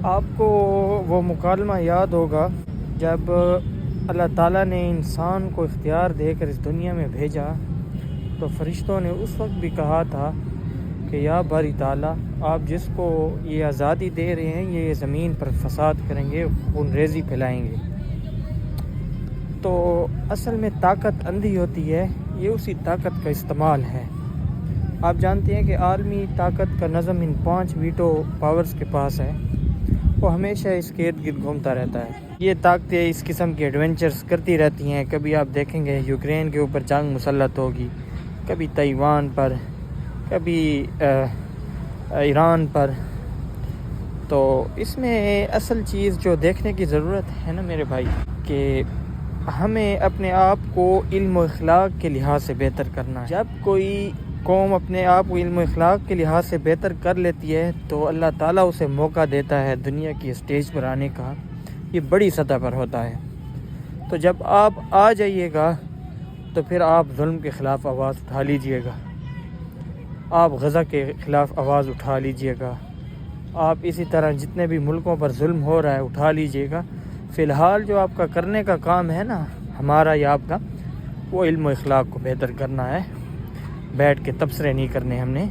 آپ کو وہ مکالمہ یاد ہوگا جب اللہ تعالیٰ نے انسان کو اختیار دے کر اس دنیا میں بھیجا تو فرشتوں نے اس وقت بھی کہا تھا کہ یا باری تعالیٰ آپ جس کو یہ آزادی دے رہے ہیں یہ زمین پر فساد کریں گے، خون ریزی پھیلائیں گے۔ تو اصل میں طاقت اندھی ہوتی ہے، یہ اسی طاقت کا استعمال ہے۔ آپ جانتے ہیں کہ عالمی طاقت کا نظم ان 5 ویٹو پاورز کے پاس ہے، وہ ہمیشہ اس کے ارد گرد گھومتا رہتا ہے۔ یہ طاقتیں اس قسم کے ایڈونچرز کرتی رہتی ہیں، کبھی آپ دیکھیں گے یوکرین کے اوپر جنگ مسلط ہوگی، کبھی تائیوان پر، کبھی ایران پر۔ تو اس میں اصل چیز جو دیکھنے کی ضرورت ہے نا میرے بھائی، کہ ہمیں اپنے آپ کو علم و اخلاق کے لحاظ سے بہتر کرنا ہے۔ جب کوئی قوم اپنے آپ کو علم و اخلاق کے لحاظ سے بہتر کر لیتی ہے تو اللہ تعالیٰ اسے موقع دیتا ہے دنیا کی اسٹیج پر آنے کا، یہ بڑی سطح پر ہوتا ہے۔ تو جب آپ آ جائیے گا تو پھر آپ ظلم کے خلاف آواز اٹھا لیجئے گا، آپ غزہ کے خلاف آواز اٹھا لیجئے گا، آپ اسی طرح جتنے بھی ملکوں پر ظلم ہو رہا ہے اٹھا لیجئے گا۔ فی الحال جو آپ کا کرنے کا کام ہے نا، ہمارا یا آپ کا، وہ علم و اخلاق کو بہتر کرنا ہے، بیٹھ کے تبصرے نہیں کرنے ہم نے۔